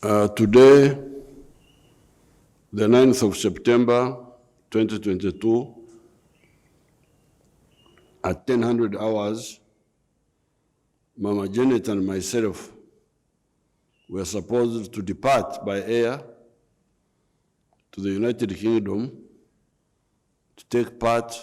Today, the 9th of September, 2022, at 1000 hours, Mama Janet and myself were supposed to depart by air to the United Kingdom to take part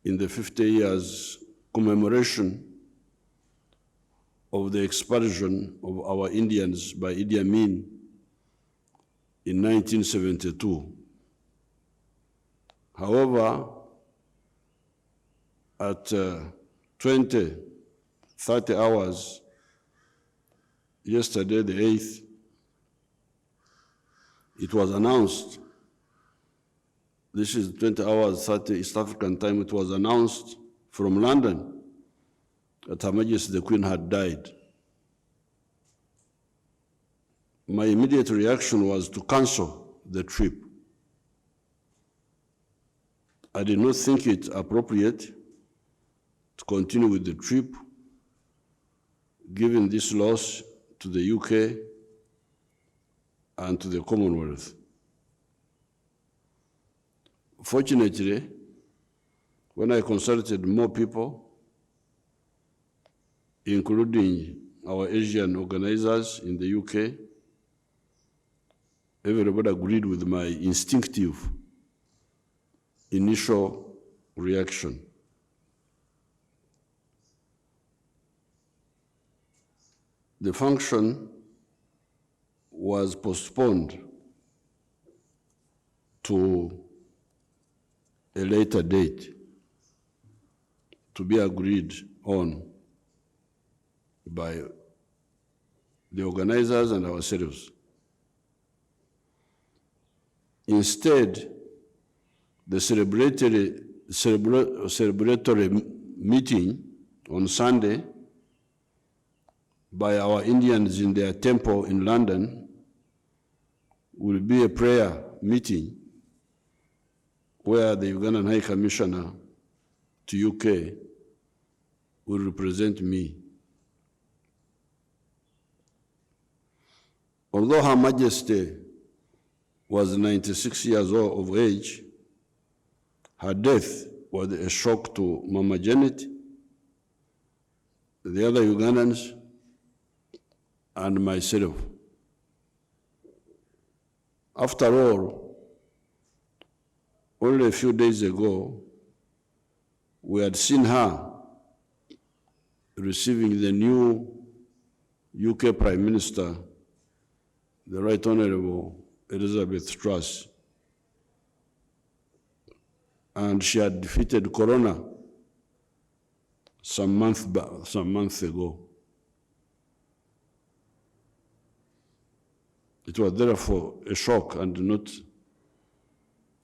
in the 50 years commemoration of the expulsion of our Indians by Idi Amin in 1972. However, at 30 hours, yesterday, the 8th, it was announced, this is 20 hours, 30 East African time, it was announced from London that Her Majesty the Queen had died. My immediate reaction was to cancel the trip. I did not think it appropriate to continue with the trip, given this loss to the UK and to the Commonwealth. Fortunately, when I consulted more people, including our Asian organizers in the UK, everybody agreed with my instinctive initial reaction. The function was postponed to a later date to be agreed on by the organizers and ourselves. Instead, the celebratory meeting on Sunday by our Indians in their temple in London will be a prayer meeting where the Ugandan High Commissioner to UK will represent me. Although Her Majesty was 96 years old of age, her death was a shock to Mama Janet, the other Ugandans, and myself. After all, only a few days ago, we had seen her receiving the new UK Prime Minister, the Right Honorable Elizabeth Truss, and she had defeated Corona some months ago. It was therefore a shock and not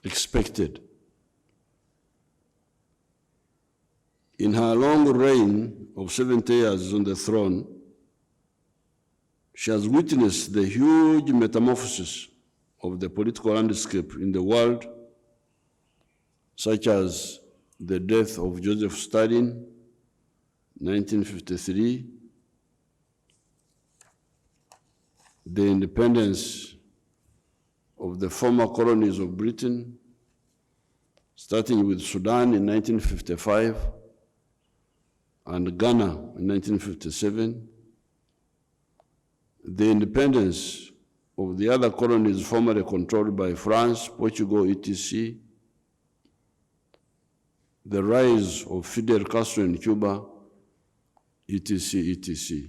expected. In her long reign of 70 years on the throne, she has witnessed the huge metamorphosis of the political landscape in the world, such as the death of Joseph Stalin, 1953, the independence of the former colonies of Britain, starting with Sudan in 1955 and Ghana in 1957, the independence of the other colonies formerly controlled by France, Portugal, etc., the rise of Fidel Castro in Cuba, etc., etc.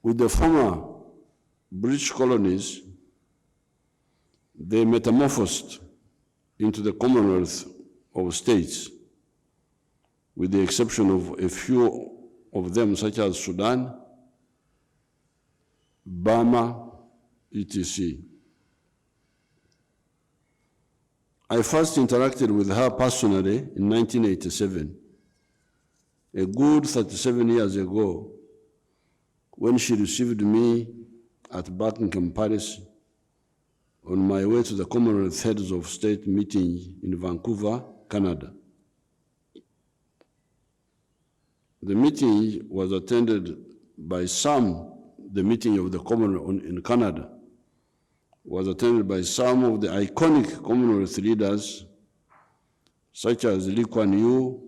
With the former British colonies, they metamorphosed into the Commonwealth of States, with the exception of a few of them, such as Sudan, Burma, etc. I first interacted with her personally in 1987, a good 37 years ago, when she received me at Buckingham Palace on my way to the Commonwealth Heads of State meeting in Vancouver, Canada. The meeting was attended by some the meeting of the Commonwealth in Canada was attended by some of the iconic Commonwealth leaders, such as Lee Kuan Yew,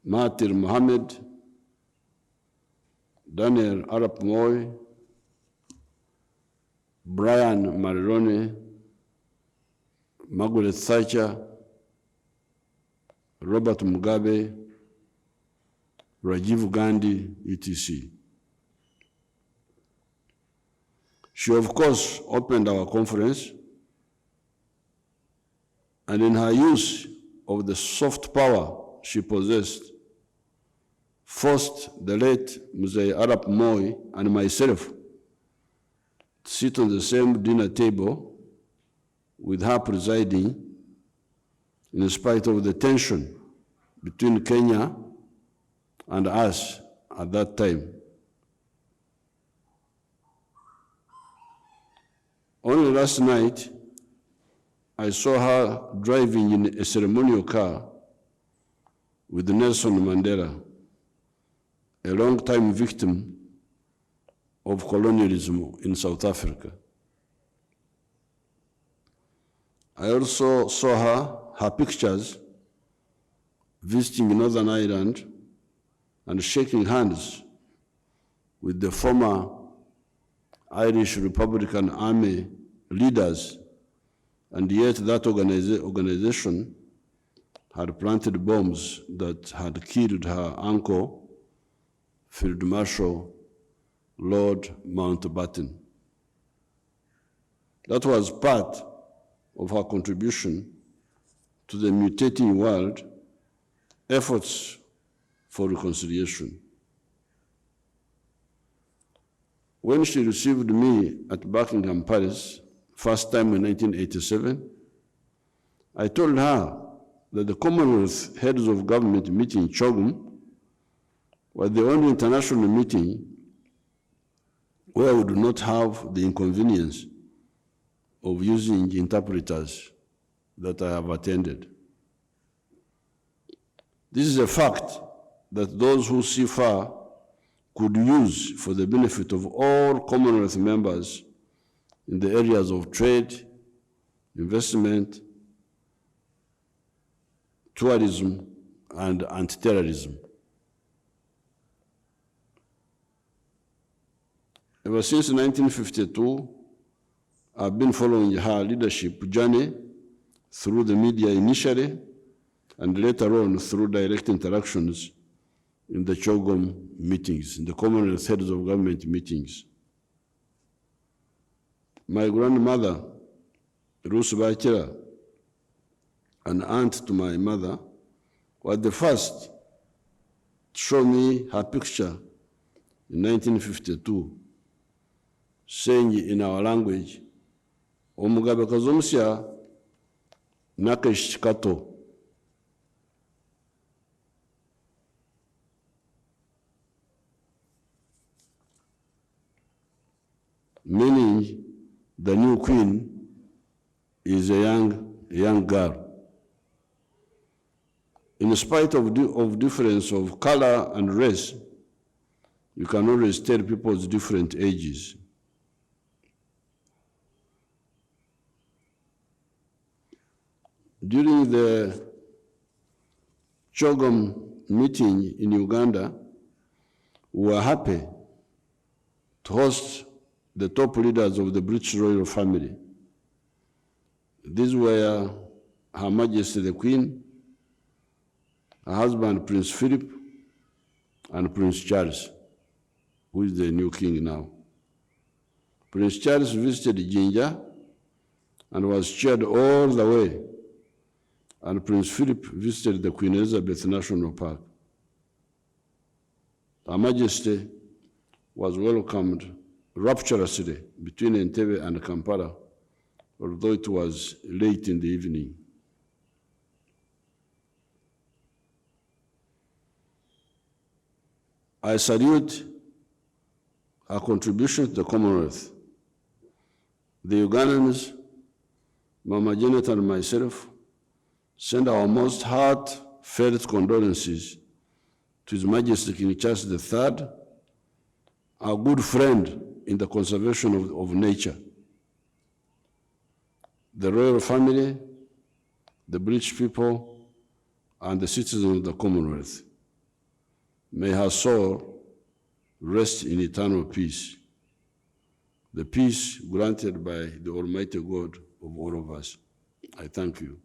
Mahathir Mohamad, Daniel Arap Moi, Brian Mulroney, Margaret Thatcher, Robert Mugabe, Rajiv Gandhi, etc. She, of course, opened our conference, and in her use of the soft power she possessed, forced the late Museveni Arap Moi and myself to sit on the same dinner table with her presiding, in spite of the tension between Kenya and us at that time. Only last night, I saw her driving in a ceremonial car with Nelson Mandela, a long-time victim of colonialism in South Africa. I also saw her pictures visiting Northern Ireland and shaking hands with the former Irish Republican Army leaders, and yet that organization had planted bombs that had killed her uncle, Field Marshal Lord Mountbatten. That was part of her contribution to the mutating world efforts for reconciliation. When she received me at Buckingham Palace, first time in 1987, I told her that the Commonwealth Heads of Government meeting in Chogum was the only international meeting where we do not have the inconvenience of using interpreters that I have attended. This is a fact that those who see far could use for the benefit of all Commonwealth members in the areas of trade, investment, tourism, and anti-terrorism. Ever since 1952, I've been following her leadership journey through the media initially, and later on through direct interactions in the CHOGM meetings, in the Commonwealth Heads of Government meetings. My grandmother, Ruth Bakira, an aunt to my mother, was the first to show me her picture in 1952, saying in our language, "Omugabe kazomusya nakeshikato." Meaning the new queen is a young girl. In spite of difference of color and race, you can always tell people's different ages. During the CHOGM meeting in Uganda, we were happy to host the top leaders of the British royal family. These were Her Majesty the Queen, her husband Prince Philip, and Prince Charles, who is the new king now. Prince Charles visited Jinja and was cheered all the way, and Prince Philip visited the Queen Elizabeth National Park. Her Majesty was welcomed rapturously between Entebbe and Kampala, although it was late in the evening. I salute her contribution to the Commonwealth. The Ugandans, Mama Janet and myself, send our most heartfelt condolences to His Majesty King Charles III our good friend in the conservation of nature. The royal family, the British people, and the citizens of the Commonwealth. May her soul rest in eternal peace, the peace granted by the Almighty God of all of us. I thank you.